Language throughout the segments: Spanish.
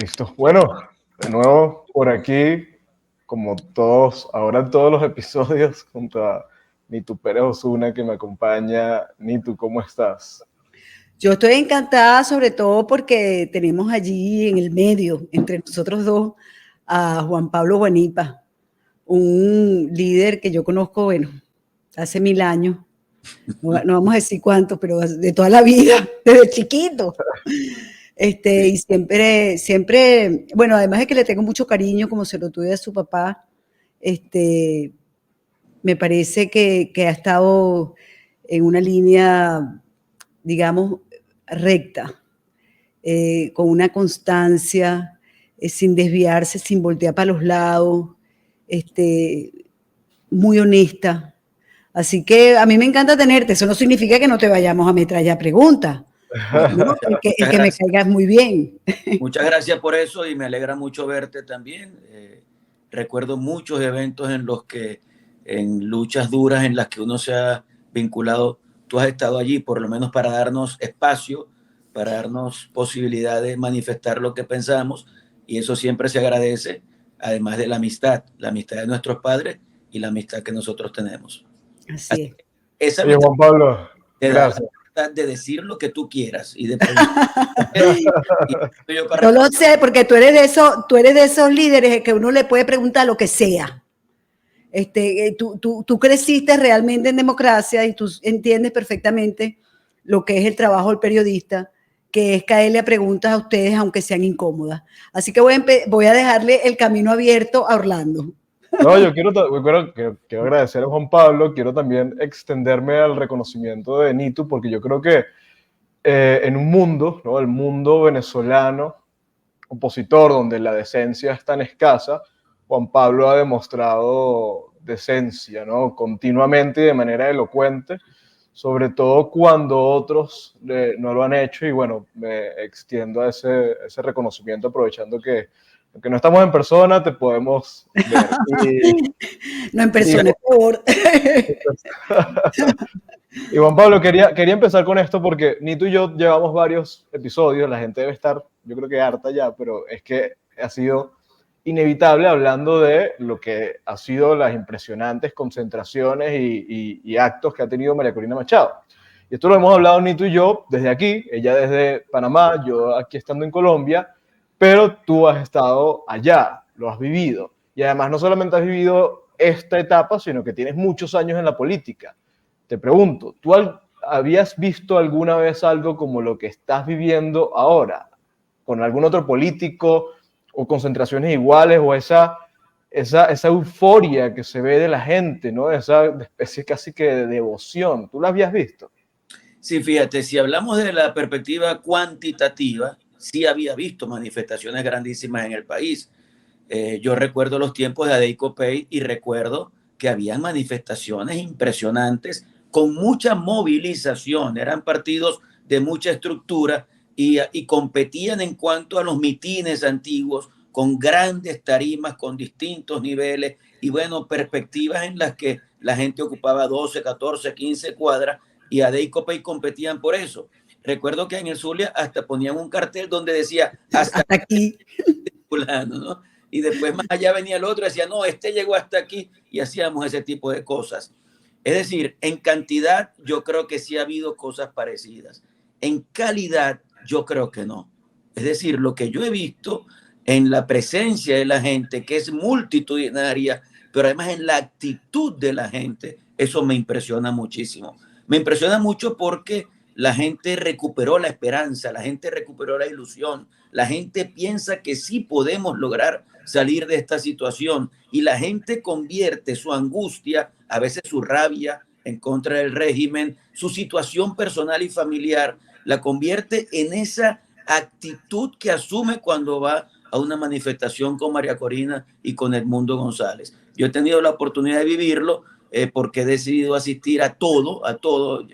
Listo. Bueno, de nuevo por aquí, como todos, ahora en todos los episodios, junto a Nitu Pérez Osuna, que me acompaña. Nitu, ¿cómo estás? Yo estoy encantada, sobre todo porque tenemos allí en el medio, entre nosotros dos, a Juan Pablo Guanipa, un líder que yo conozco, bueno, hace 1000 años, no vamos a decir cuánto, pero de toda la vida, desde chiquito. Y siempre, bueno, además de que le tengo mucho cariño, como se lo tuve a su papá, me parece que ha estado en una línea, digamos, recta, con una constancia, sin desviarse, sin voltear para los lados, muy honesta. Así que a mí me encanta tenerte. Eso no significa que no te vayamos a metrallar preguntas. No, el que me caigas muy bien. Muchas gracias por eso y me alegra mucho verte también. Recuerdo muchos eventos en los que, en luchas duras en las que uno se ha vinculado, tú has estado allí por lo menos para darnos espacio, para darnos posibilidad de manifestar lo que pensamos, y eso siempre se agradece, además de la amistad de nuestros padres y la amistad que nosotros tenemos. Así es. Esa Oye, amistad Juan Pablo, te da gracias. la libertad de decir lo que tú quieras y de Yo lo sé, porque tú eres de esos líderes que uno le puede preguntar lo que sea. Tú creciste realmente en democracia y tú entiendes perfectamente lo que es el trabajo del periodista, que es caerle a preguntas a ustedes aunque sean incómodas. Así que voy a dejarle el camino abierto a Orlando. No, yo quiero agradecer a Juan Pablo, quiero también extenderme al reconocimiento de Nitu, porque yo creo que en un mundo, ¿no? El mundo venezolano opositor, donde la decencia es tan escasa, Juan Pablo ha demostrado decencia, ¿no? Continuamente y de manera elocuente, sobre todo cuando otros no lo han hecho, y bueno, me extiendo a ese reconocimiento aprovechando que aunque no estamos en persona, te podemos ver. No, en persona, por favor. Y Juan Pablo, quería empezar con esto porque ni tú y yo llevamos varios episodios, la gente debe estar, yo creo que harta ya, pero es que ha sido inevitable hablando de lo que ha sido las impresionantes concentraciones y actos que ha tenido María Corina Machado. Y esto lo hemos hablado ni tú y yo desde aquí, ella desde Panamá, yo aquí estando en Colombia, pero tú has estado allá, lo has vivido. Y además no solamente has vivido esta etapa, sino que tienes muchos años en la política. Te pregunto, ¿tú habías visto alguna vez algo como lo que estás viviendo ahora? ¿Con algún otro político o concentraciones iguales o esa euforia que se ve de la gente, ¿no? Esa especie casi que de devoción? ¿Tú la habías visto? Sí, fíjate, si hablamos de la perspectiva cuantitativa, sí había visto manifestaciones grandísimas en el país. Yo recuerdo los tiempos de Adey Copey y recuerdo que había manifestaciones impresionantes con mucha movilización. Eran partidos de mucha estructura y competían en cuanto a los mitines antiguos con grandes tarimas, con distintos niveles y, bueno, perspectivas en las que la gente ocupaba 12, 14, 15 cuadras y Adey Copey competían por eso. Recuerdo que en el Zulia hasta ponían un cartel donde decía hasta aquí, ¿no? Y después más allá venía el otro y decía, no, este llegó hasta aquí, y hacíamos ese tipo de cosas. Es decir, en cantidad yo creo que sí ha habido cosas parecidas. En calidad yo creo que no. Es decir, lo que yo he visto en la presencia de la gente, que es multitudinaria, pero además en la actitud de la gente, eso me impresiona muchísimo. Me impresiona mucho porque la gente recuperó la esperanza, la gente recuperó la ilusión, la gente piensa que sí podemos lograr salir de esta situación y la gente convierte su angustia, a veces su rabia en contra del régimen, su situación personal y familiar, la convierte en esa actitud que asume cuando va a una manifestación con María Corina y con Edmundo González. Yo he tenido la oportunidad de vivirlo porque he decidido asistir a todo, a todo.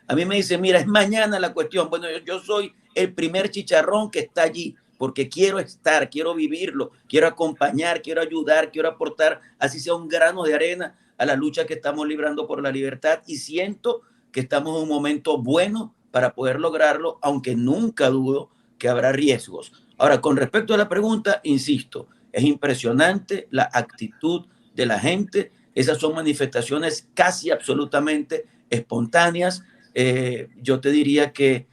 A mí me dice, mira, es mañana la cuestión. Bueno, yo soy el primer chicharrón que está allí porque quiero estar, quiero vivirlo, quiero acompañar, quiero ayudar, quiero aportar, así sea un grano de arena a la lucha que estamos librando por la libertad, y siento que estamos en un momento bueno para poder lograrlo, aunque nunca dudo que habrá riesgos. Ahora, con respecto a la pregunta, insisto, es impresionante la actitud de la gente. Esas son manifestaciones casi absolutamente espontáneas. Yo te diría que,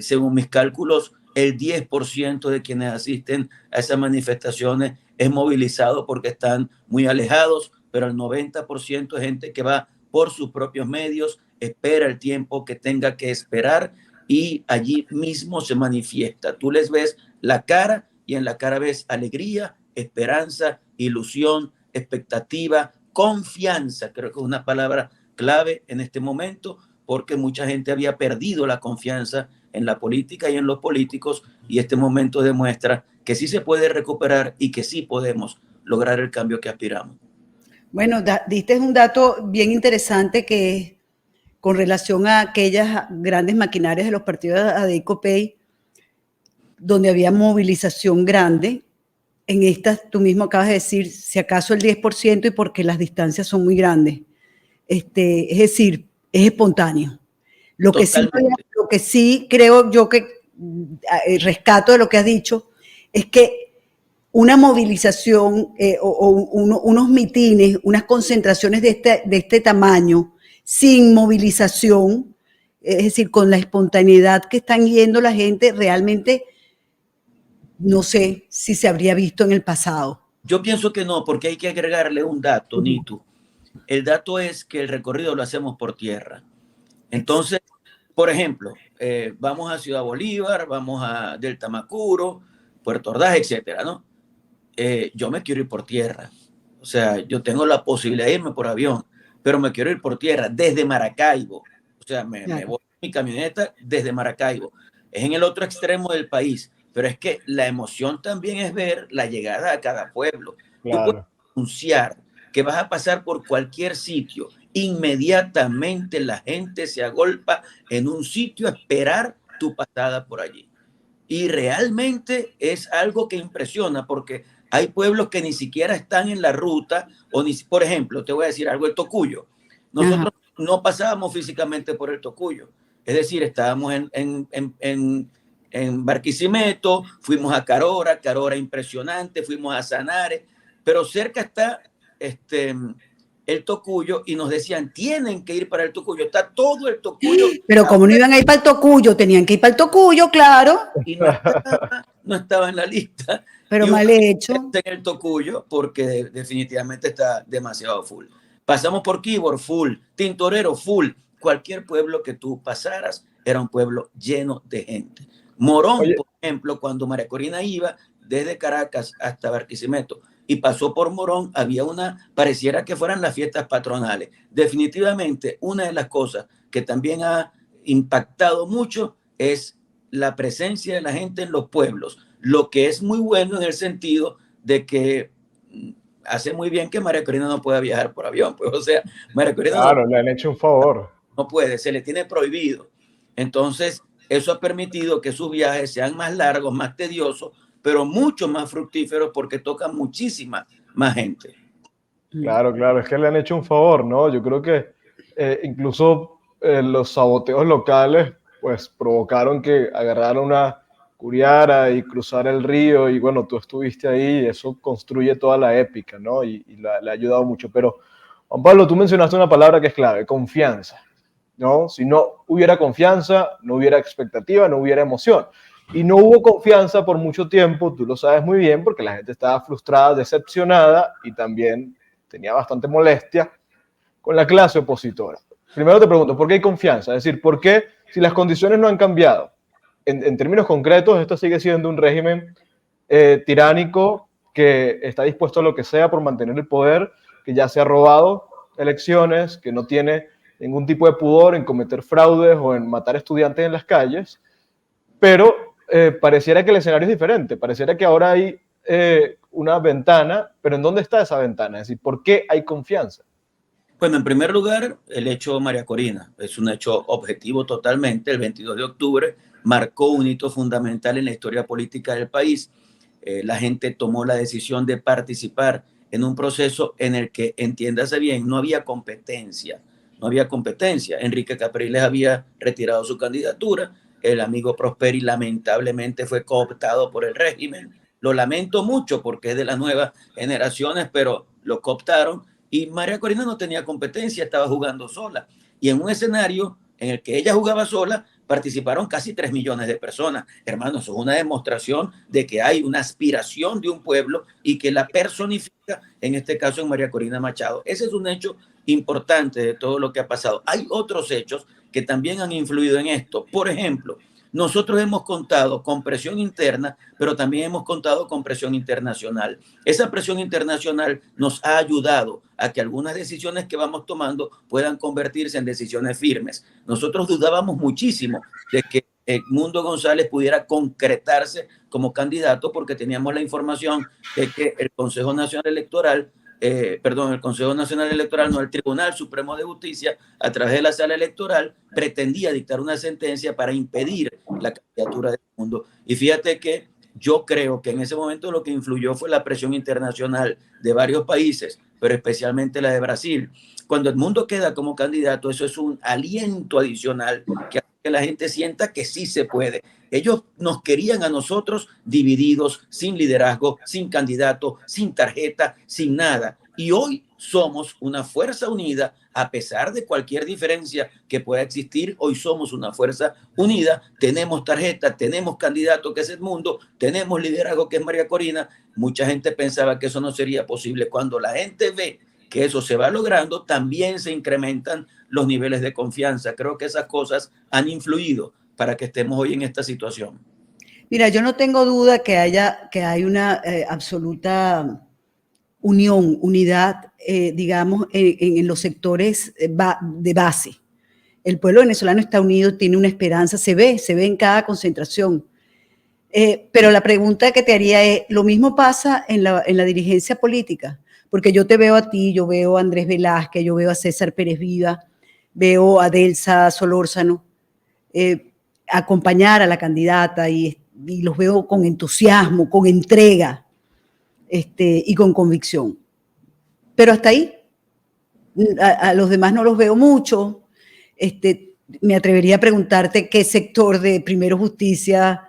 según mis cálculos, el 10% de quienes asisten a esas manifestaciones es movilizado porque están muy alejados, pero el 90% es gente que va por sus propios medios, espera el tiempo que tenga que esperar y allí mismo se manifiesta. Tú les ves la cara y en la cara ves alegría, esperanza, ilusión, expectativa, confianza. Creo que es una palabra clave en este momento porque mucha gente había perdido la confianza en la política y en los políticos y este momento demuestra que sí se puede recuperar y que sí podemos lograr el cambio que aspiramos. Bueno, diste un dato bien interesante que es con relación a aquellas grandes maquinarias de los partidos de ADECOPEI, donde había movilización grande. En estas, tú mismo acabas de decir, si acaso el 10% y porque las distancias son muy grandes. Es decir, es espontáneo. Lo que sí creo yo que rescato de lo que has dicho es que una movilización unos mitines, unas concentraciones de este tamaño, sin movilización, es decir, con la espontaneidad que están yendo la gente, realmente no sé si se habría visto en el pasado. Yo pienso que no, porque hay que agregarle un dato, Nitu. El dato es que el recorrido lo hacemos por tierra. Entonces, por ejemplo, vamos a Ciudad Bolívar, vamos a del Tamacuro, Puerto Ordaz, etcétera, ¿no? Yo me quiero ir por tierra. O sea, yo tengo la posibilidad de irme por avión, pero me quiero ir por tierra desde Maracaibo. O sea, me voy en mi camioneta desde Maracaibo. Es en el otro extremo del país, pero es que la emoción también es ver la llegada a cada pueblo. Claro. Tú puedes anunciar que vas a pasar por cualquier sitio. Inmediatamente la gente se agolpa en un sitio a esperar tu pasada por allí. Y realmente es algo que impresiona porque hay pueblos que ni siquiera están en la ruta, por ejemplo, te voy a decir algo, el Tocuyo. Nosotros no pasábamos físicamente por el Tocuyo. Es decir, estábamos en Barquisimeto, fuimos a Carora impresionante, fuimos a Sanare, pero cerca está el Tocuyo y nos decían, tienen que ir para el Tocuyo, está todo el Tocuyo. Pero como no iban a ir para el Tocuyo, tenían que ir para el Tocuyo, claro. Y no estaba en la lista. Pero mal hecho. En el Tocuyo porque definitivamente está demasiado full. Pasamos por Quibor, full, Tintorero, full. Cualquier pueblo que tú pasaras era un pueblo lleno de gente. Morón, por ejemplo, cuando María Corina iba desde Caracas hasta Barquisimeto y pasó por Morón, pareciera que fueran las fiestas patronales. Definitivamente, una de las cosas que también ha impactado mucho es la presencia de la gente en los pueblos, lo que es muy bueno en el sentido de que hace muy bien que María Corina no pueda viajar por avión, pues, o sea, María Corina claro, le han hecho un favor. No puede, se le tiene prohibido. Entonces, eso ha permitido que sus viajes sean más largos, más tediosos, pero mucho más fructíferos porque tocan muchísima más gente. Claro, claro, es que le han hecho un favor, ¿no? Yo creo que incluso los saboteos locales pues provocaron que agarrara una curiara y cruzara el río y bueno, tú estuviste ahí y eso construye toda la épica, ¿no? Y le ha ayudado mucho. Pero, Juan Pablo, tú mencionaste una palabra que es clave, confianza, ¿no? Si no hubiera confianza, no hubiera expectativa, no hubiera emoción. Y no hubo confianza por mucho tiempo, tú lo sabes muy bien, porque la gente estaba frustrada, decepcionada y también tenía bastante molestia con la clase opositora. Primero te pregunto, ¿por qué hay confianza? Es decir, ¿por qué si las condiciones no han cambiado? En términos concretos, esto sigue siendo un régimen tiránico que está dispuesto a lo que sea por mantener el poder, que ya se ha robado elecciones, que no tiene ningún tipo de pudor en cometer fraudes o en matar estudiantes en las calles, pero pareciera que el escenario es diferente, pareciera que ahora hay una ventana, pero ¿en dónde está esa ventana? Es decir, ¿por qué hay confianza? Bueno, en primer lugar, el hecho María Corina es un hecho objetivo totalmente. El 22 de octubre marcó un hito fundamental en la historia política del país. La gente tomó la decisión de participar en un proceso en el que, entiéndase bien, no había competencia. No había competencia. Enrique Capriles había retirado su candidatura. el amigo Prosperi lamentablemente fue cooptado por el régimen. Lo lamento mucho porque es de las nuevas generaciones, pero lo cooptaron y María Corina no tenía competencia, estaba jugando sola. Y en un escenario en el que ella jugaba sola, participaron casi 3 millones de personas. Hermanos, eso es una demostración de que hay una aspiración de un pueblo y que la personifica, en este caso en María Corina Machado. Ese es un hecho importante de todo lo que ha pasado. Hay otros hechos que también han influido en esto. Por ejemplo, nosotros hemos contado con presión interna, pero también hemos contado con presión internacional. Esa presión internacional nos ha ayudado a que algunas decisiones que vamos tomando puedan convertirse en decisiones firmes. Nosotros dudábamos muchísimo de que Edmundo González pudiera concretarse como candidato porque teníamos la información de que el Consejo Nacional Electoral el Consejo Nacional Electoral, no, el Tribunal Supremo de Justicia, a través de la sala electoral, pretendía dictar una sentencia para impedir la candidatura de Edmundo. Y fíjate que yo creo que en ese momento lo que influyó fue la presión internacional de varios países, pero especialmente la de Brasil. Cuando Edmundo queda como candidato, eso es un aliento adicional que hace que la gente sienta que sí se puede. Ellos nos querían a nosotros divididos, sin liderazgo, sin candidato, sin tarjeta, sin nada. Y hoy somos una fuerza unida, a pesar de cualquier diferencia que pueda existir. Hoy somos una fuerza unida, tenemos tarjeta, tenemos candidato que es Edmundo, tenemos liderazgo que es María Corina. Mucha gente pensaba que eso no sería posible. Cuando la gente ve que eso se va logrando, también se incrementan los niveles de confianza. Creo que esas cosas han influido para que estemos hoy en esta situación. Mira, yo no tengo duda que hay una absoluta unión, unidad, digamos, en los sectores de base. El pueblo venezolano está unido, tiene una esperanza, se ve en cada concentración. Pero la pregunta que te haría es, ¿lo mismo pasa en la dirigencia política? Porque yo te veo a ti, yo veo a Andrés Velázquez, yo veo a César Pérez Viva, veo a Delsa Solórzano, acompañar a la candidata y los veo con entusiasmo, con entrega y con convicción. Pero hasta ahí, a los demás no los veo mucho. Me atrevería a preguntarte qué sector de Primero Justicia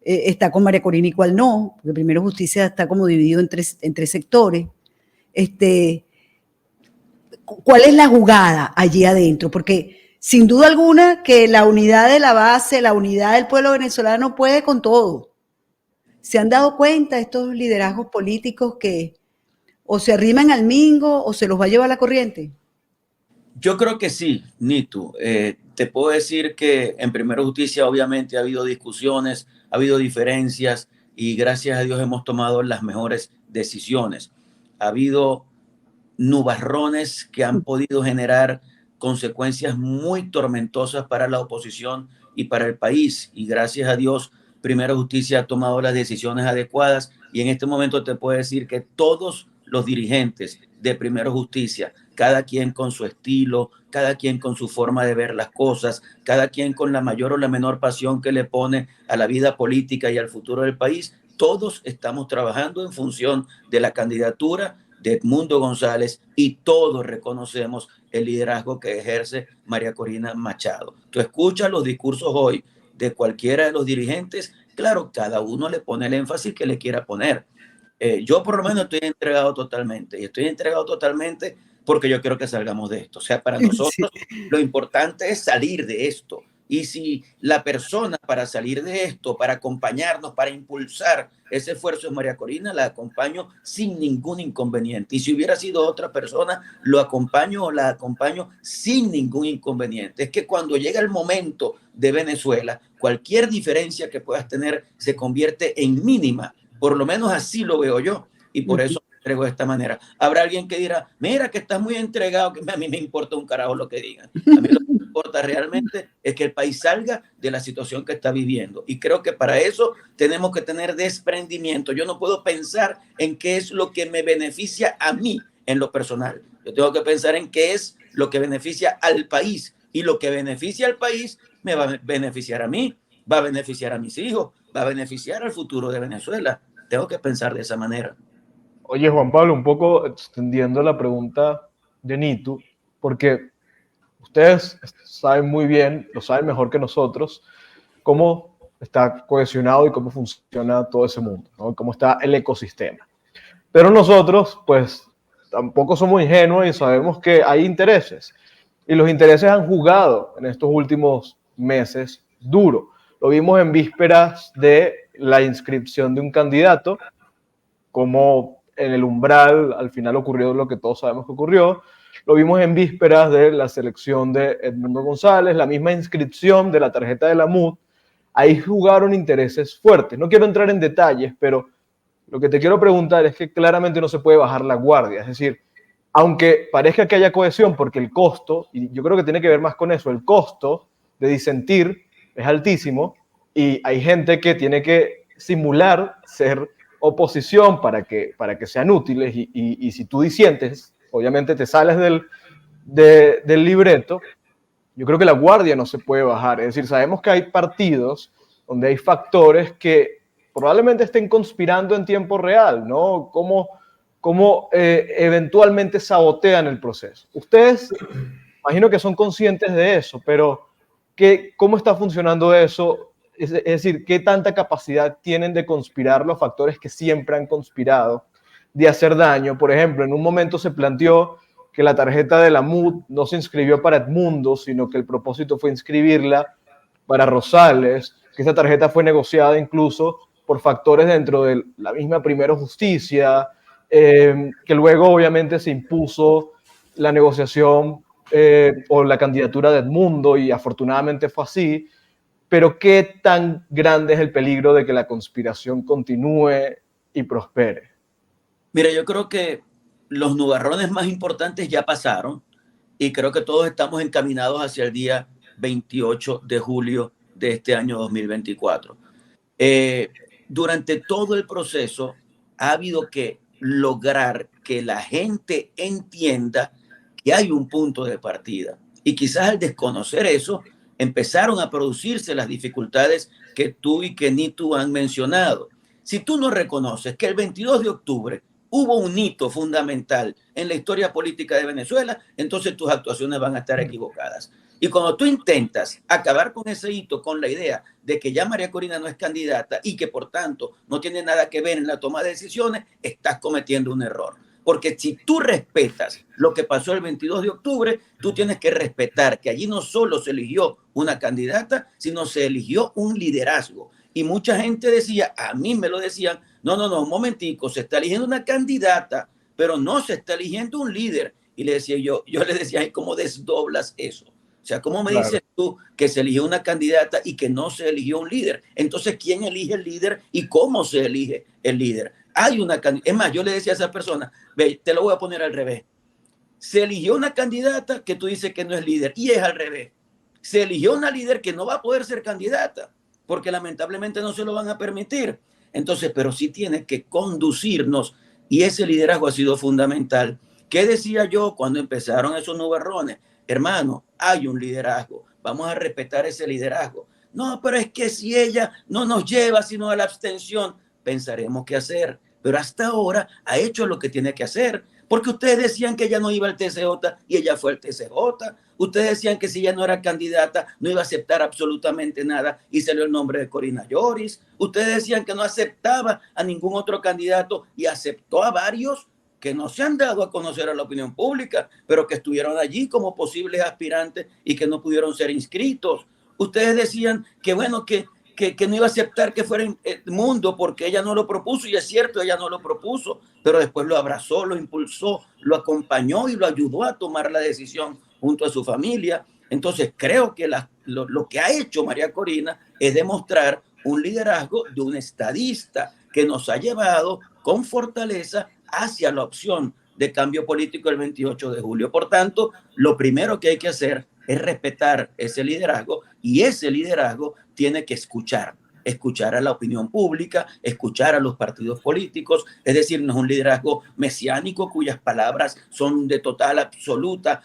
está con María Corina y cuál no, porque Primero Justicia está como dividido en tres sectores. ¿Cuál es la jugada allí adentro? Porque sin duda alguna que la unidad de la base, la unidad del pueblo venezolano puede con todo. ¿Se han dado cuenta estos liderazgos políticos que o se arriman al mingo o se los va a llevar la corriente? Yo creo que sí, Nitu. Te puedo decir que en Primero Justicia obviamente ha habido discusiones, ha habido diferencias y gracias a Dios hemos tomado las mejores decisiones. Ha habido nubarrones que han podido generar consecuencias muy tormentosas para la oposición y para el país. Y gracias a Dios, Primero Justicia ha tomado las decisiones adecuadas y en este momento te puedo decir que todos los dirigentes de Primero Justicia, cada quien con su estilo, cada quien con su forma de ver las cosas, cada quien con la mayor o la menor pasión que le pone a la vida política y al futuro del país, todos estamos trabajando en función de la candidatura de Edmundo González y todos reconocemos el liderazgo que ejerce María Corina Machado. Tú escuchas los discursos hoy de cualquiera de los dirigentes, claro, cada uno le pone el énfasis que le quiera poner. Yo por lo menos estoy entregado totalmente y estoy entregado totalmente porque yo quiero que salgamos de esto. O sea, para nosotros lo importante es salir de esto. Y si la persona para salir de esto, para acompañarnos, para impulsar ese esfuerzo es María Corina, la acompaño sin ningún inconveniente. Y si hubiera sido otra persona, lo acompaño o la acompaño sin ningún inconveniente. Es que cuando llega el momento de Venezuela, cualquier diferencia que puedas tener se convierte en mínima. Por lo menos así lo veo yo. Y por eso me entrego de esta manera. Habrá alguien que dirá, mira que estás muy entregado, que a mí me importa un carajo lo que digan. A mí lo que me importa realmente es que el país salga de la situación que está viviendo. Y creo que para eso tenemos que tener desprendimiento. Yo no puedo pensar en qué es lo que me beneficia a mí en lo personal. Yo tengo que pensar en qué es lo que beneficia al país. Y lo que beneficia al país me va a beneficiar a mí, va a beneficiar a mis hijos, va a beneficiar al futuro de Venezuela. Tengo que pensar de esa manera. Oye, Juan Pablo, un poco extendiendo la pregunta de Nitu, porque ustedes saben muy bien, lo saben mejor que nosotros, cómo está cohesionado y cómo funciona todo ese mundo, ¿no? Cómo está el ecosistema. Pero nosotros, pues, tampoco somos ingenuos y sabemos que hay intereses. Y los intereses han jugado en estos últimos meses duro. Lo vimos en vísperas de la inscripción de un candidato, como en el umbral al final ocurrió lo que todos sabemos que ocurrió. Lo vimos en vísperas de la selección de Edmundo González, la misma inscripción de la tarjeta de la MUD. Ahí jugaron intereses fuertes. No quiero entrar en detalles, pero lo que te quiero preguntar es que claramente no se puede bajar la guardia. Es decir, aunque parezca que haya cohesión, porque el costo, y yo creo que tiene que ver más con eso, el costo de disentir es altísimo y hay gente que tiene que simular ser oposición para que sean útiles y si tú disientes, obviamente te sales del libreto. Yo creo que la guardia no se puede bajar. Es decir, sabemos que hay partidos donde hay factores que probablemente estén conspirando en tiempo real, ¿no? Cómo eventualmente sabotean el proceso. Ustedes, imagino que son conscientes de eso, pero ¿cómo está funcionando eso? Es decir, ¿qué tanta capacidad tienen de conspirar los factores que siempre han conspirado, de hacer daño? Por ejemplo, en un momento se planteó que la tarjeta de la MUD no se inscribió para Edmundo, sino que el propósito fue inscribirla para Rosales, que esa tarjeta fue negociada incluso por factores dentro de la misma Primero Justicia, que luego obviamente se impuso la negociación o la candidatura de Edmundo y afortunadamente fue así, pero ¿qué tan grande es el peligro de que la conspiración continúe y prospere? Mira, yo creo que los nubarrones más importantes ya pasaron y creo que todos estamos encaminados hacia el día 28 de julio de este año 2024. Durante todo el proceso ha habido que lograr que la gente entienda que hay un punto de partida y quizás al desconocer eso empezaron a producirse las dificultades que tú y que ni tú han mencionado. Si tú no reconoces que el 22 de octubre hubo un hito fundamental en la historia política de Venezuela, entonces tus actuaciones van a estar equivocadas. Y cuando tú intentas acabar con ese hito, con la idea de que ya María Corina no es candidata y que por tanto no tiene nada que ver en la toma de decisiones, estás cometiendo un error. Porque si tú respetas lo que pasó el 22 de octubre, tú tienes que respetar que allí no solo se eligió una candidata, sino se eligió un liderazgo. Y mucha gente decía, a mí me lo decían, no, un momentico, se está eligiendo una candidata, pero no se está eligiendo un líder. Y le decía yo le decía, ¿y cómo desdoblas eso? O sea, ¿cómo me dices tú que se eligió una candidata y que no se eligió un líder? Entonces, ¿quién elige el líder y cómo se elige el líder? Hay una candidata. Es más, yo le decía a esa persona, ve, te lo voy a poner al revés. Se eligió una candidata que tú dices que no es líder y es al revés. Se eligió una líder que no va a poder ser candidata porque lamentablemente no se lo van a permitir. Entonces, pero sí tiene que conducirnos y ese liderazgo ha sido fundamental. ¿Qué decía yo cuando empezaron esos nubarrones? Hermano, hay un liderazgo, vamos a respetar ese liderazgo. No, pero es que si ella no nos lleva sino a la abstención, pensaremos qué hacer. Pero hasta ahora ha hecho lo que tiene que hacer, porque ustedes decían que ella no iba al TCJ y ella fue al TCJ. Ustedes decían que si ella no era candidata no iba a aceptar absolutamente nada y salió el nombre de Corina Lloris. Ustedes decían que no aceptaba a ningún otro candidato y aceptó a varios que no se han dado a conocer a la opinión pública, pero que estuvieron allí como posibles aspirantes y que no pudieron ser inscritos. Ustedes decían que bueno, que no iba a aceptar que fuera Edmundo porque ella no lo propuso, y es cierto, ella no lo propuso, pero después lo abrazó, lo impulsó, lo acompañó y lo ayudó a tomar la decisión junto a su familia. Entonces creo que lo que ha hecho María Corina es demostrar un liderazgo de un estadista que nos ha llevado con fortaleza hacia la opción de cambio político el 28 de julio. Por tanto, lo primero que hay que hacer es respetar ese liderazgo y ese liderazgo tiene que escuchar a la opinión pública, escuchar a los partidos políticos, es decir, no es un liderazgo mesiánico cuyas palabras son de total, absoluta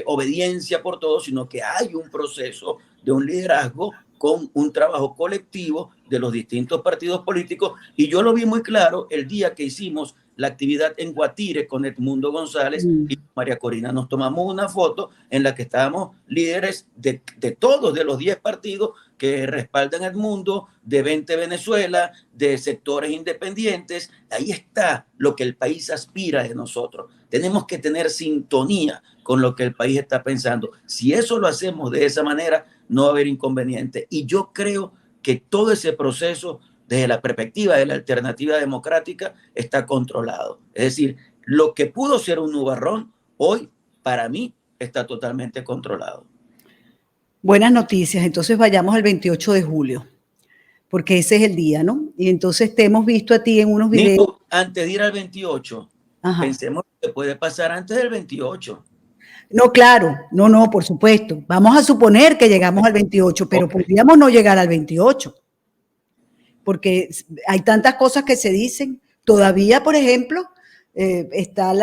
obediencia por todos, sino que hay un proceso de un liderazgo con un trabajo colectivo de los distintos partidos políticos, y yo lo vi muy claro el día que hicimos la actividad en Guatire con Edmundo González y María Corina. Nos tomamos una foto en la que estábamos líderes de todos, de los 10 partidos que respaldan a Edmundo, de 20 Venezuela, de sectores independientes. Ahí está lo que el país aspira de nosotros. Tenemos que tener sintonía con lo que el país está pensando. Si eso lo hacemos de esa manera, no va a haber inconveniente. Y yo creo que todo ese proceso, desde la perspectiva de la alternativa democrática, está controlado. Es decir, lo que pudo ser un nubarrón, hoy, para mí, está totalmente controlado. Buenas noticias. Entonces vayamos al 28 de julio, porque ese es el día, ¿no? Y entonces te hemos visto a ti en unos videos. Nico, antes de ir al 28, pensemos lo que puede pasar antes del 28. No, claro, no, por supuesto. Vamos a suponer que llegamos al 28, pero podríamos no llegar al 28. Porque hay tantas cosas que se dicen. Todavía, por ejemplo, está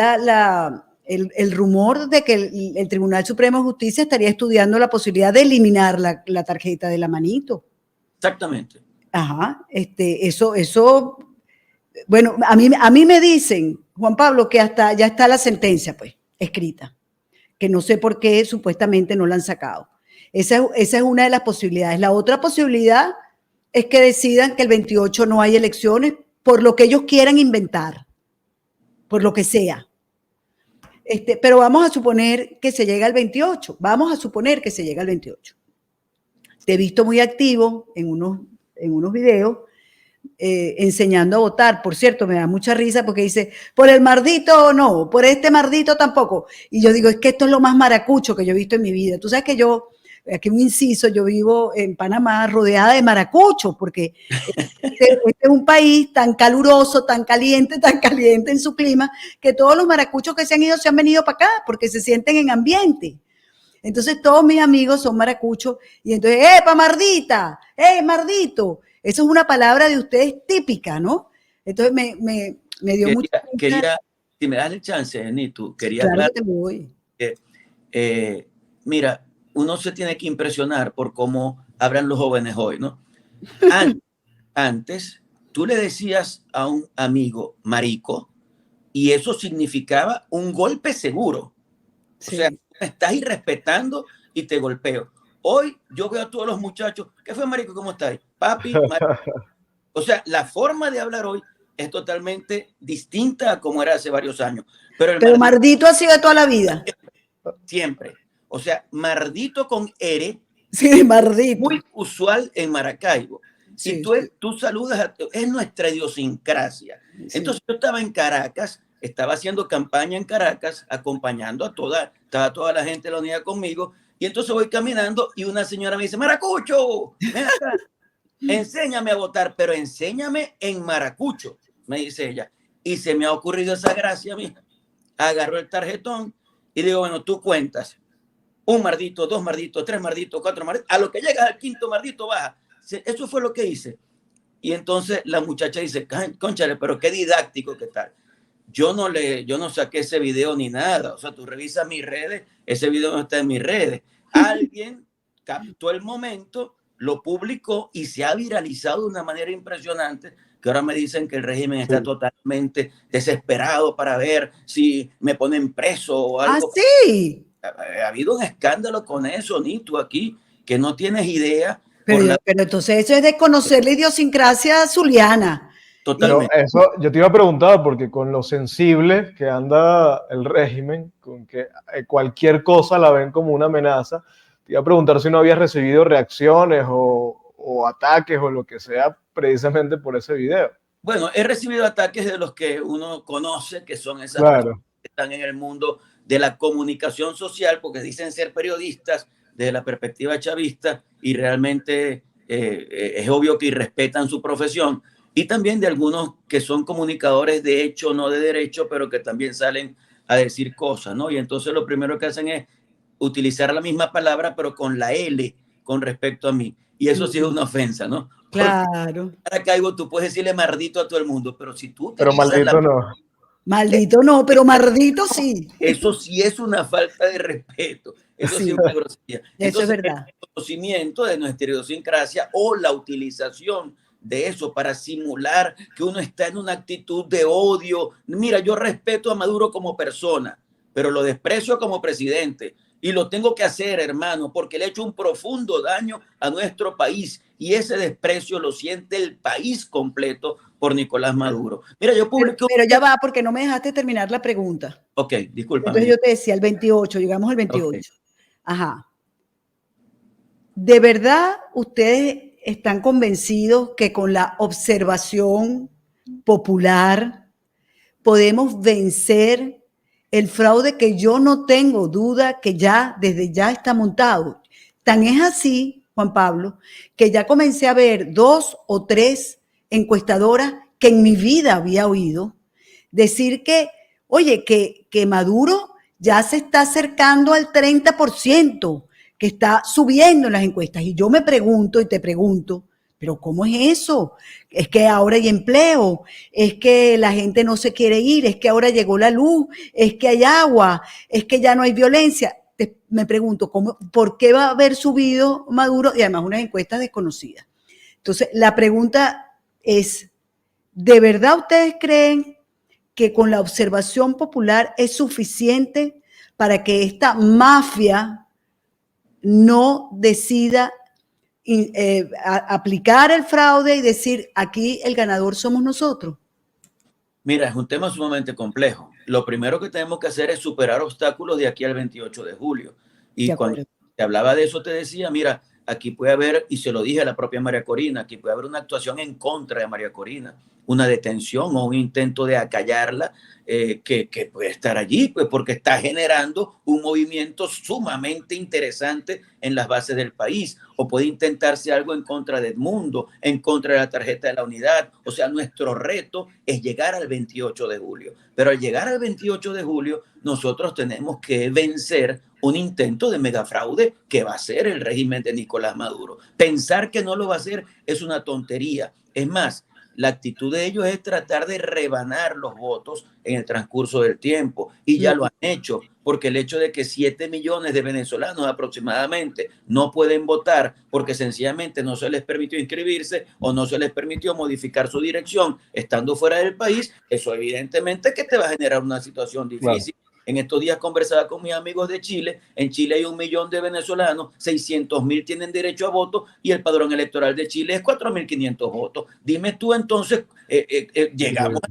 el rumor de que el Tribunal Supremo de Justicia estaría estudiando la posibilidad de eliminar la tarjeta de la manito. Exactamente. Ajá, eso, bueno, a mí me dicen, Juan Pablo, que hasta ya está la sentencia, pues, escrita, que no sé por qué supuestamente no la han sacado. Esa es una de las posibilidades. La otra posibilidad es que decidan que el 28 no hay elecciones por lo que ellos quieran inventar, por lo que sea. Pero vamos a suponer que se llega al 28. Vamos a suponer que se llega al 28. Te he visto muy activo en unos videos enseñando a votar. Por cierto, me da mucha risa porque dice, por el mardito no, por este mardito tampoco. Y yo digo, es que esto es lo más maracucho que yo he visto en mi vida. Tú sabes que yo, aquí un inciso, yo vivo en Panamá rodeada de maracuchos, porque este es un país tan caluroso, tan caliente en su clima, que todos los maracuchos que se han venido para acá, porque se sienten en ambiente. Entonces todos mis amigos son maracuchos, y entonces, ¡epa, mardita! Mardito! Eso es una palabra de ustedes típica, ¿no? Entonces me dio mucha... Si me das el chance, Nitu, quería claro hablar que te voy. que, mira, uno se tiene que impresionar por cómo hablan los jóvenes hoy, ¿no? Antes, tú le decías a un amigo marico y eso significaba un golpe seguro. Sí. O sea, me estás irrespetando y te golpeo. Hoy yo veo a todos los muchachos, ¿qué fue, marico? ¿Cómo estás? Papi, marico. O sea, la forma de hablar hoy es totalmente distinta a como era hace varios años. Pero mardito ha sido de toda la vida. Siempre. O sea, mardito con R. Sí, mardito. Muy usual en Maracaibo. Sí, y tú saludas, es nuestra idiosincrasia. Sí. Entonces yo estaba en Caracas, estaba haciendo campaña en Caracas, acompañando estaba toda la gente de la unidad conmigo, y entonces voy caminando y una señora me dice, Maracucho, ven acá, enséñame a votar, pero enséñame en maracucho, me dice ella. Y se me ha ocurrido esa gracia, mija. Agarró el tarjetón y digo, bueno, tú cuentas. 1 mardito, 2 marditos, 3 marditos, 4 marditos. A lo que llegas al 5º mardito baja. Eso fue lo que hice. Y entonces la muchacha dice, cónchale, pero qué didáctico que tal. Yo no saqué ese video ni nada. O sea, tú revisas mis redes, ese video no está en mis redes. Alguien captó el momento, lo publicó y se ha viralizado de una manera impresionante, que ahora me dicen que el régimen está totalmente desesperado para ver si me ponen preso o algo. ¿Ah, sí? Ha habido un escándalo con eso, Nito, aquí, que no tienes idea. Pero entonces eso es de conocer la idiosincrasia zuliana. Totalmente. Pero eso yo te iba a preguntar, porque con lo sensible que anda el régimen, con que cualquier cosa la ven como una amenaza, te iba a preguntar si no habías recibido reacciones o ataques o lo que sea precisamente por ese video. Bueno, he recibido ataques de los que uno conoce, que son esas personas que están en el mundo de la comunicación social, porque dicen ser periodistas desde la perspectiva chavista y realmente es obvio que irrespetan su profesión. Y también de algunos que son comunicadores de hecho, no de derecho, pero que también salen a decir cosas, ¿no? Y entonces lo primero que hacen es utilizar la misma palabra, pero con la L con respecto a mí. Y eso sí es una ofensa, ¿no? Claro. Acá tú puedes decirle mardito a todo el mundo, pero si tú... Pero maldito no. Maldito no, pero mardito sí. Eso sí es una falta de respeto. Eso sí Sí, es una grosería. eso es Entonces, verdad. el conocimiento de nuestra idiosincrasia o la utilización de eso para simular que uno está en una actitud de odio. Mira, yo respeto a Maduro como persona, pero lo desprecio como presidente. Y lo tengo que hacer, hermano, porque le ha hecho un profundo daño a nuestro país. Y ese desprecio lo siente el país completo por Nicolás Maduro. Mira, yo publiqué... Pero ya va, porque no me dejaste terminar la pregunta. Ok, Entonces discúlpame. yo te decía, el 28, llegamos al Ok. 28. Ajá. ¿De verdad ustedes están convencidos que con la observación popular podemos vencer el fraude que yo no tengo duda que ya desde ya está montado? Tan es así, Juan Pablo, que ya comencé a ver 2 o 3 encuestadoras que en mi vida había oído decir que, oye, que Maduro ya se está acercando al 30%, que está subiendo en las encuestas. Y yo me pregunto y te pregunto, pero ¿cómo es eso? Es que ahora hay empleo, es que la gente no se quiere ir, es que ahora llegó la luz, es que hay agua, es que ya no hay violencia. Me pregunto, ¿por qué va a haber subido Maduro? Y además unas encuestas desconocidas. Entonces, la pregunta es, ¿de verdad ustedes creen que con la observación popular es suficiente para que esta mafia no decida aplicar el fraude y decir aquí el ganador somos nosotros? Mira, es un tema sumamente complejo. Lo primero que tenemos que hacer es superar obstáculos de aquí al 28 de julio. De Y cuando acuerdo. te hablaba de eso, te decía, mira, aquí puede haber, y se lo dije a la propia María Corina, aquí puede haber una actuación en contra de María Corina, una detención o un intento de acallarla, que puede estar allí, pues porque está generando un movimiento sumamente interesante en las bases del país. O puede intentarse algo en contra de Edmundo, en contra de la tarjeta de la unidad. O sea, nuestro reto es llegar al 28 de julio. Pero al llegar al 28 de julio, nosotros tenemos que vencer un intento de megafraude que va a ser el régimen de Nicolás Maduro. Pensar que no lo va a hacer es una tontería. Es más, la actitud de ellos es tratar de rebanar los votos en el transcurso del tiempo, y ya lo han hecho, porque el hecho de que 7 millones de venezolanos aproximadamente no pueden votar porque sencillamente no se les permitió inscribirse o no se les permitió modificar su dirección estando fuera del país, eso evidentemente que te va a generar una situación difícil. Claro. En estos días conversaba con mis amigos de Chile. En Chile hay 1 millón de venezolanos, 600.000 tienen derecho a voto y el padrón electoral de Chile es 4.500 votos. Dime tú entonces, llegamos a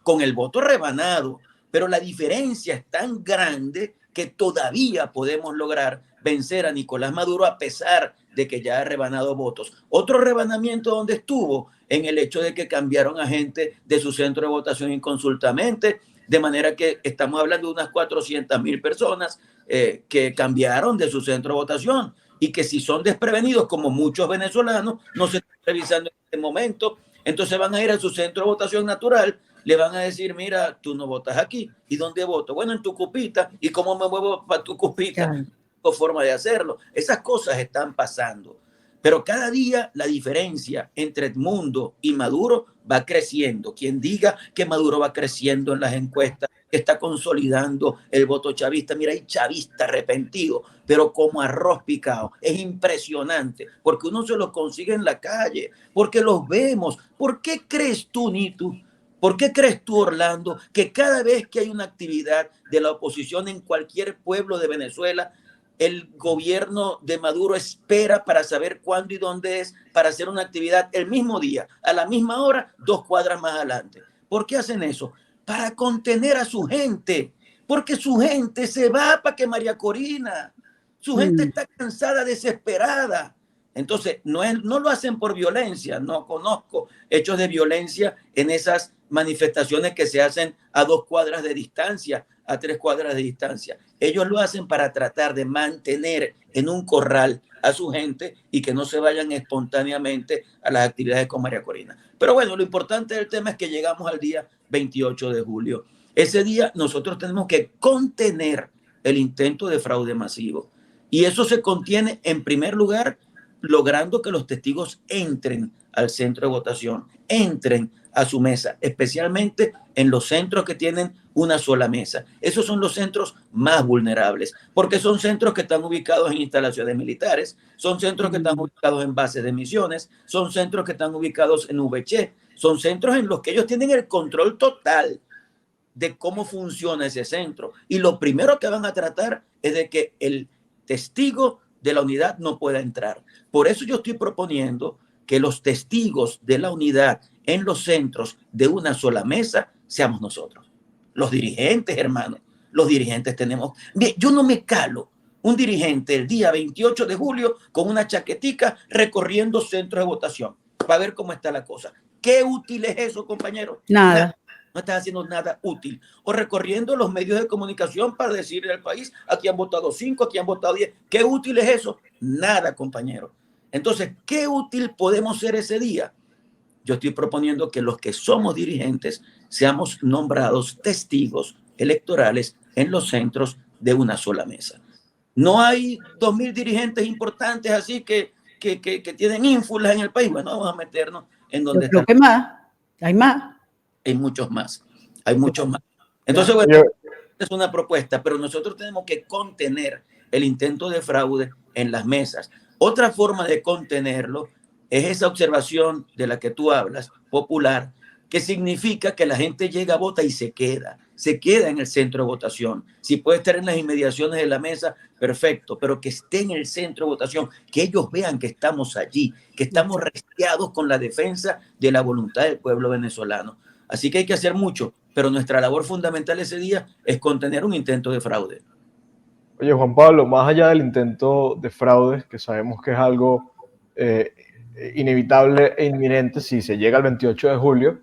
con el voto rebanado, pero la diferencia es tan grande que todavía podemos lograr vencer a Nicolás Maduro a pesar de que ya ha rebanado votos. Otro rebanamiento donde estuvo en el hecho de que cambiaron a gente de su centro de votación inconsultamente, de manera que estamos hablando de unas 400.000 personas que cambiaron de su centro de votación y que si son desprevenidos, como muchos venezolanos, no se están revisando en este momento, entonces van a ir a su centro de votación natural, le van a decir, mira, tú no votas aquí. ¿Y dónde voto? Bueno, en tu cupita. ¿Y cómo me muevo para tu cupita? Claro. No hay forma de hacerlo. Esas cosas están pasando. Pero cada día la diferencia entre Edmundo y Maduro va creciendo. Quien diga que Maduro va creciendo en las encuestas, que está consolidando el voto chavista. Mira, hay chavista arrepentido, pero como arroz picado. Es impresionante, porque uno se los consigue en la calle, porque los vemos. ¿Por qué crees tú, Nitu? ¿Por qué crees tú, Orlando, que cada vez que hay una actividad de la oposición en cualquier pueblo de Venezuela, el gobierno de Maduro espera para saber cuándo y dónde es para hacer una actividad el mismo día, a la misma hora, 2 cuadras más adelante? ¿Por qué hacen eso? Para contener a su gente, porque su gente se va para que María Corina, su gente está cansada, desesperada. Entonces, no lo hacen por violencia. No conozco hechos de violencia en esas manifestaciones que se hacen a 2 cuadras de distancia, a 3 cuadras de distancia. Ellos lo hacen para tratar de mantener en un corral a su gente y que no se vayan espontáneamente a las actividades con María Corina. Pero bueno, lo importante del tema es que llegamos al día 28 de julio. Ese día nosotros tenemos que contener el intento de fraude masivo. Y eso se contiene, en primer lugar, logrando que los testigos entren al centro de votación, entren a su mesa, especialmente en los centros que tienen una sola mesa. Esos son los centros más vulnerables, porque son centros que están ubicados en instalaciones militares, son centros que están ubicados en bases de misiones, son centros que están ubicados en VC, son centros en los que ellos tienen el control total de cómo funciona ese centro. Y lo primero que van a tratar es de que el testigo de la unidad no pueda entrar. Por eso yo estoy proponiendo que los testigos de la unidad en los centros de una sola mesa seamos nosotros. Los dirigentes, hermano. Los dirigentes tenemos... Yo no me calo un dirigente el día 28 de julio con una chaquetica recorriendo centros de votación para ver cómo está la cosa. ¿Qué útil es eso, compañero? Nada. No estás haciendo nada útil. O recorriendo los medios de comunicación para decirle al país, aquí han votado 5, aquí han votado 10. ¿Qué útil es eso? Nada, compañero. Entonces, ¿qué útil podemos ser ese día? Yo estoy proponiendo que los que somos dirigentes seamos nombrados testigos electorales en los centros de una sola mesa. No hay 2.000 dirigentes importantes así que tienen ínfulas en el país. Bueno, vamos a meternos en donde Yo creo que más. Hay más. Hay muchos más. Hay muchos más. Entonces, bueno, es una propuesta, pero nosotros tenemos que contener el intento de fraude en las mesas. Otra forma de contenerlo es esa observación de la que tú hablas, popular, que significa que la gente llega, vota y se queda en el centro de votación. Si puede estar en las inmediaciones de la mesa, perfecto, pero que esté en el centro de votación, que ellos vean que estamos allí, que estamos restiados con la defensa de la voluntad del pueblo venezolano. Así que hay que hacer mucho, pero nuestra labor fundamental ese día es contener un intento de fraude. Oye, Juan Pablo, más allá del intento de fraude, que sabemos que es algo inevitable e inminente si se llega al 28 de julio,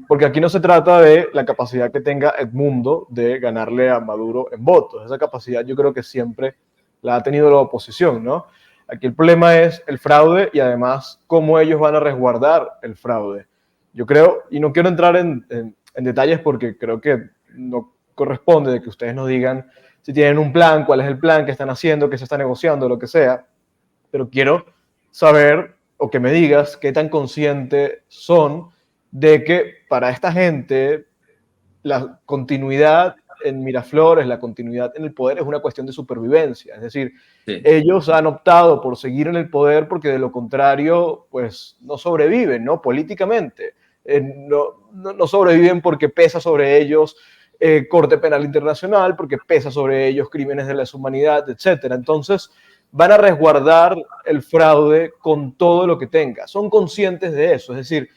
porque aquí no se trata de la capacidad que tenga Edmundo de ganarle a Maduro en votos. Esa capacidad yo creo que siempre la ha tenido la oposición, ¿no? Aquí el problema es el fraude y además cómo ellos van a resguardar el fraude. Yo creo, y no quiero entrar en detalles porque creo que no corresponde de que ustedes nos digan si tienen un plan, cuál es el plan, qué están haciendo, qué se está negociando, lo que sea, pero quiero saber o que me digas qué tan conscientes son de que para esta gente la continuidad en Miraflores, la continuidad en el poder es una cuestión de supervivencia. Es decir, sí, ellos han optado por seguir en el poder porque de lo contrario, pues no sobreviven, ¿no? Políticamente. No sobreviven porque pesa sobre ellos Corte Penal Internacional, porque pesa sobre ellos crímenes de lesa humanidad, etc. Entonces, van a resguardar el fraude con todo lo que tenga. Son conscientes de eso, es decir,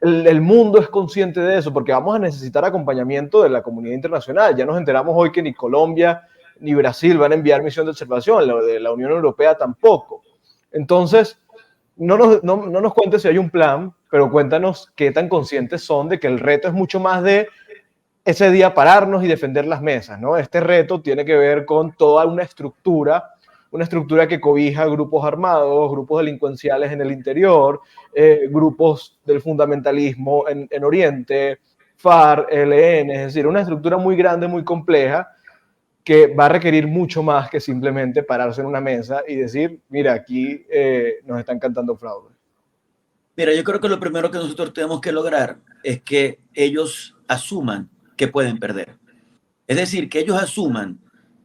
el mundo es consciente de eso, porque vamos a necesitar acompañamiento de la comunidad internacional. Ya nos enteramos hoy que ni Colombia ni Brasil van a enviar misión de observación, la de la Unión Europea tampoco. Entonces, no nos cuentes si hay un plan, pero cuéntanos qué tan conscientes son de que el reto es mucho más de ese día pararnos y defender las mesas, ¿no? Este reto tiene que ver con toda una estructura que cobija grupos armados, grupos delincuenciales en el interior, grupos del fundamentalismo en Oriente, FARC, ELN, es decir, una estructura muy grande, muy compleja, que va a requerir mucho más que simplemente pararse en una mesa y decir, mira, aquí nos están cantando fraude. Mira, yo creo que lo primero que nosotros tenemos que lograr es que ellos asuman que pueden perder. Es decir, que ellos asuman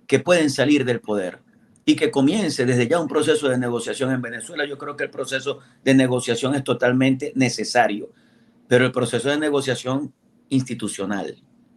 que pueden salir del poder y que comience desde ya un proceso de negociación en Venezuela. Yo creo que el proceso de negociación es totalmente necesario, pero el proceso de negociación institucional,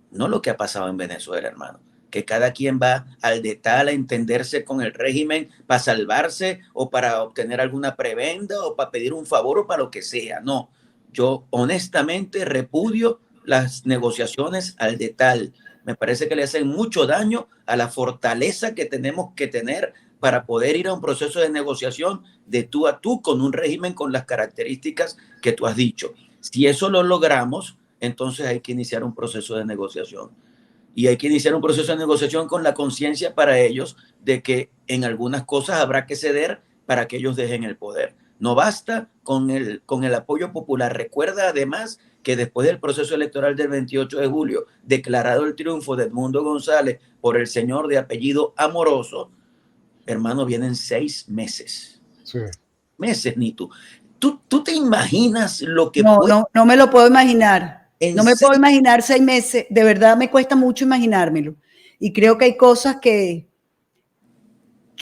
no lo que ha pasado en Venezuela, hermano, que cada quien va al detalle a entenderse con el régimen para salvarse o para obtener alguna prebenda o para pedir un favor o para lo que sea. No, yo honestamente repudio las negociaciones al detalle. Me parece que le hacen mucho daño a la fortaleza que tenemos que tener para poder ir a un proceso de negociación de tú a tú con un régimen con las características que tú has dicho. Si eso lo logramos, entonces hay que iniciar un proceso de negociación. Y hay que iniciar un proceso de negociación con la conciencia para ellos de que en algunas cosas habrá que ceder para que ellos dejen el poder. No basta con el apoyo popular. Recuerda además que después del proceso electoral del 28 de julio, declarado el triunfo de Edmundo González por el señor de apellido Amoroso, hermano, vienen 6 meses. Sí. Meses, Nitu. ¿Tú te imaginas lo que no me lo puedo imaginar. No me puedo imaginar 6 meses, de verdad me cuesta mucho imaginármelo. Y creo que hay cosas que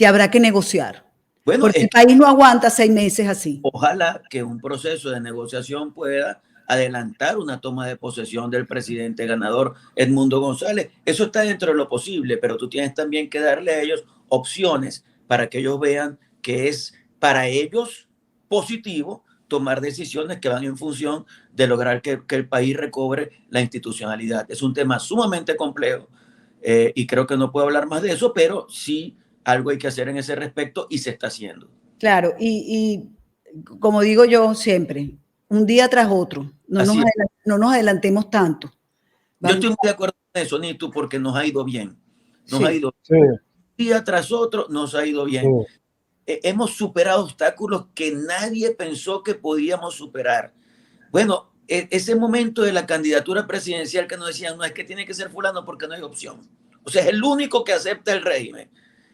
habrá que negociar. Bueno, porque el país no aguanta 6 meses así. Ojalá que un proceso de negociación pueda adelantar una toma de posesión del presidente ganador Edmundo González. Eso está dentro de lo posible, pero tú tienes también que darle a ellos opciones para que ellos vean que es para ellos positivo tomar decisiones que van en función de lograr que el país recobre la institucionalidad. Es un tema sumamente complejo y creo que no puedo hablar más de eso, pero sí algo hay que hacer en ese respecto y se está haciendo. Claro, y como digo yo siempre, un día tras otro, no nos adelantemos tanto. Yo estoy muy de acuerdo con eso, Nito, porque nos ha ido bien. Nos ha ido sí. Un día tras otro, nos ha ido bien. Sí. Hemos superado obstáculos que nadie pensó que podíamos superar. Bueno, ese momento de la candidatura presidencial que nos decían, no es que tiene que ser fulano porque no hay opción. O sea, es el único que acepta el régimen.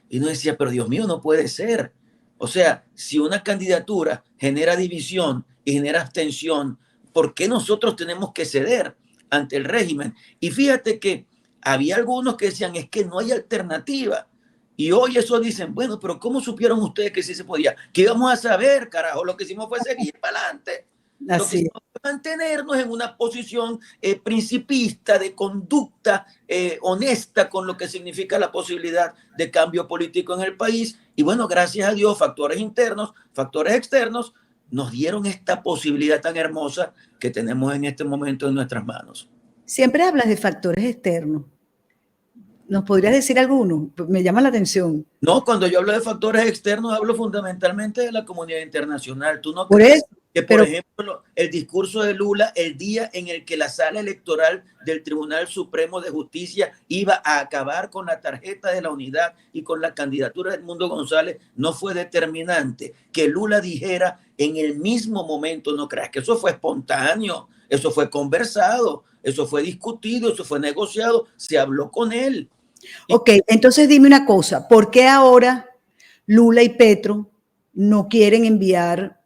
Y uno decía, pero Dios mío, no puede ser. O sea, si una candidatura genera división y genera abstención, ¿por qué nosotros tenemos que ceder ante el régimen? Y fíjate que había algunos que decían, es que no hay alternativa. Y hoy eso dicen, bueno, pero ¿cómo supieron ustedes que sí se podía? ¿Qué íbamos a saber, carajo? Lo que hicimos fue seguir para adelante. Lo que hicimos fue mantenernos en una posición principista de conducta honesta con lo que significa la posibilidad de cambio político en el país. Y bueno, gracias a Dios, factores internos, factores externos, nos dieron esta posibilidad tan hermosa que tenemos en este momento en nuestras manos. Siempre hablas de factores externos. ¿Nos podrías decir alguno? Me llama la atención. No, cuando yo hablo de factores externos, hablo fundamentalmente de la comunidad internacional. ¿Tú no crees eso, que, por ejemplo, el discurso de Lula, el día en el que la sala electoral del Tribunal Supremo de Justicia iba a acabar con la tarjeta de la unidad y con la candidatura de Edmundo González, no fue determinante? Que Lula dijera en el mismo momento, no creas que eso fue espontáneo, eso fue conversado, eso fue discutido, eso fue negociado, se habló con él. Ok, entonces dime una cosa, ¿por qué ahora Lula y Petro no quieren enviar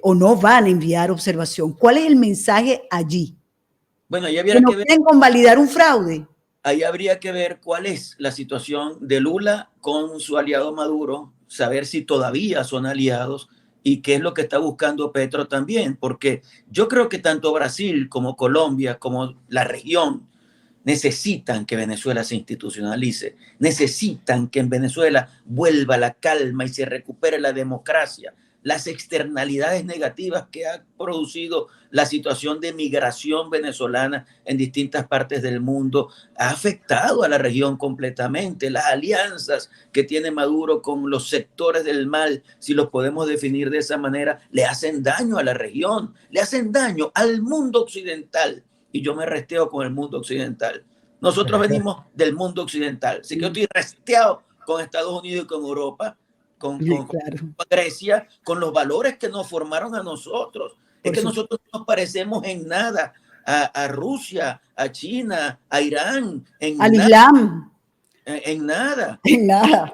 o no van a enviar observación? ¿Cuál es el mensaje allí? Bueno, ahí habría que ver, quieren convalidar un fraude. Ahí habría que ver cuál es la situación de Lula con su aliado Maduro, saber si todavía son aliados y qué es lo que está buscando Petro también, porque yo creo que tanto Brasil como Colombia, como la región, necesitan que Venezuela se institucionalice, necesitan que en Venezuela vuelva la calma y se recupere la democracia. Las externalidades negativas que ha producido la situación de migración venezolana en distintas partes del mundo ha afectado a la región completamente. Las alianzas que tiene Maduro con los sectores del mal, si los podemos definir de esa manera, le hacen daño a la región, le hacen daño al mundo occidental. Y yo me resteo con el mundo occidental. Nosotros venimos del mundo occidental. Así que yo estoy resteado con Estados Unidos y con Europa, con Grecia, con los valores que nos formaron a nosotros. Es que nosotros no nos parecemos en nada a Rusia, a China, a Irán, al Islam. En nada. En nada.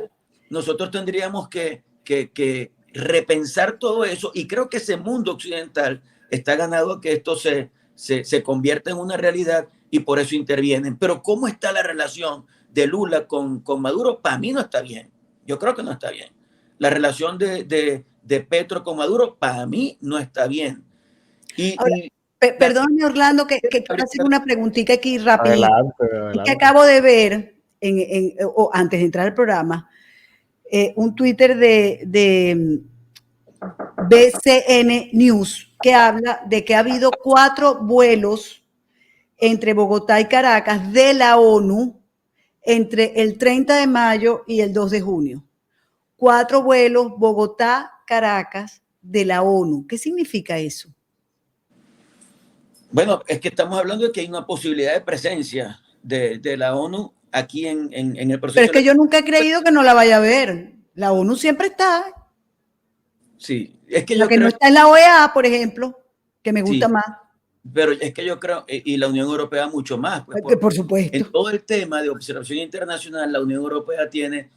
Nosotros tendríamos que repensar todo eso, y creo que ese mundo occidental está ganado a que esto se convierta en una realidad, y por eso intervienen. Pero ¿cómo está la relación de Lula con Maduro? Para mí no está bien. Yo creo que no está bien. La relación de Petro con Maduro, para mí no está bien. Perdóname, Orlando, que quiero hacer una preguntita aquí rápido. Adelante. Es que acabo de ver, antes de entrar al programa, un Twitter de BCN News que habla de que ha habido 4 vuelos entre Bogotá y Caracas de la ONU entre el 30 de mayo y el 2 de junio. 4 vuelos Bogotá-Caracas de la ONU. ¿Qué significa eso? Bueno, es que estamos hablando de que hay una posibilidad de presencia de la ONU aquí en el proceso. Pero es que yo nunca he creído que no la vaya a ver. La ONU siempre está. Sí, es que yo creo que no está en la OEA, por ejemplo, que me gusta más. Pero es que yo creo, y la Unión Europea mucho más. Pues, por supuesto. En todo el tema de observación internacional, la Unión Europea tiene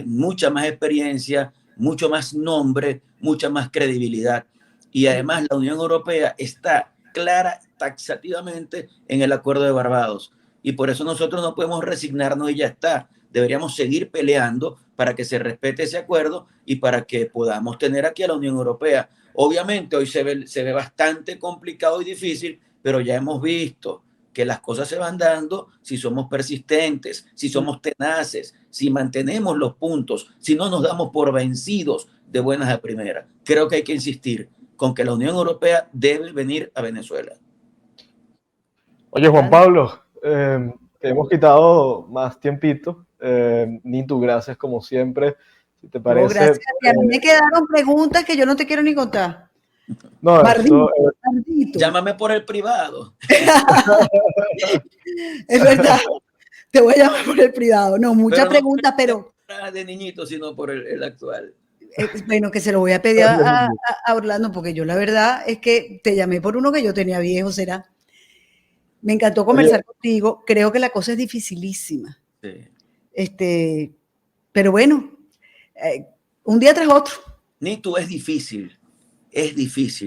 mucha más experiencia, mucho más nombre, mucha más credibilidad. Y además la Unión Europea está clara, taxativamente en el Acuerdo de Barbados. Y por eso nosotros no podemos resignarnos y ya está. Deberíamos seguir peleando para que se respete ese acuerdo y para que podamos tener aquí a la Unión Europea. Obviamente hoy se ve bastante complicado y difícil, pero ya hemos visto que las cosas se van dando si somos persistentes, si somos tenaces, si mantenemos los puntos, si no nos damos por vencidos de buenas a primeras. Creo que hay que insistir con que la Unión Europea debe venir a Venezuela. Oye, Juan Pablo, te hemos quitado más tiempito. Nitu, gracias como siempre. Si te parece. No, gracias. A mí me quedaron preguntas que yo no te quiero ni contar. No, Mardito, esto, Mardito. Llámame por el privado. Es verdad. Te voy a llamar por el privado. No, muchas preguntas, pero. De niñito, sino por el actual. Bueno, que se lo voy a pedir a Orlando, porque yo la verdad es que te llamé por uno que yo tenía viejo, será. Me encantó conversar contigo. Creo que la cosa es dificilísima. Sí. Pero bueno, un día tras otro. Nitu, es difícil,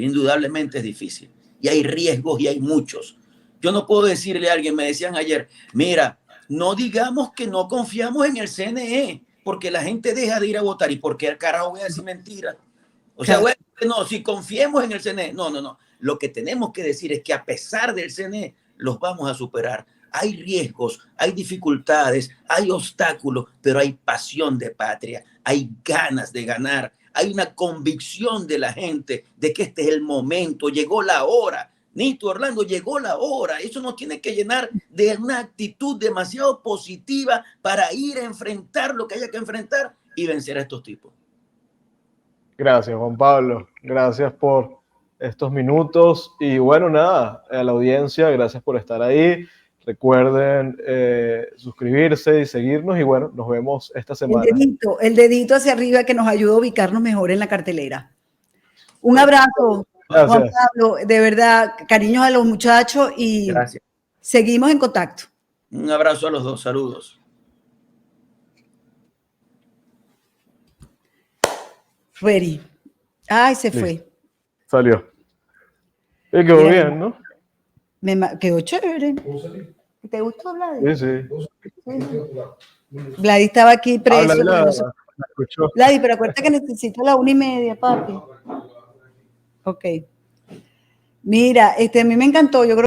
indudablemente es difícil. Y hay riesgos y hay muchos. Yo no puedo decirle a alguien, me decían ayer, mira, no digamos que no confiamos en el CNE, porque la gente deja de ir a votar. ¿Y por qué al carajo voy a decir mentira? O sea, bueno, no, si confiemos en el CNE, no. Lo que tenemos que decir es que a pesar del CNE, los vamos a superar. Hay riesgos, hay dificultades, hay obstáculos, pero hay pasión de patria, hay ganas de ganar, hay una convicción de la gente de que este es el momento, llegó la hora. Nitu, Orlando, llegó la hora. Eso nos tiene que llenar de una actitud demasiado positiva para ir a enfrentar lo que haya que enfrentar y vencer a estos tipos. Gracias, Juan Pablo. Gracias por estos minutos. Y bueno, nada, a la audiencia, gracias por estar ahí. Recuerden suscribirse y seguirnos. Y bueno, nos vemos esta semana. El dedito hacia arriba que nos ayuda a ubicarnos mejor en la cartelera. Un abrazo. Gracias. Juan Pablo, de verdad, cariños a los muchachos y gracias. Seguimos en contacto. Un abrazo a los dos, saludos. Ready. Ay, se fue. Salió. Y quedó bien, ¿no? Quedó chévere. ¿Te gustó, Vladi? Sí. Vladi estaba aquí preso. Vladi, pero acuérdate que necesito la 1:30, papi. Ok. Mira, a mí me encantó, yo creo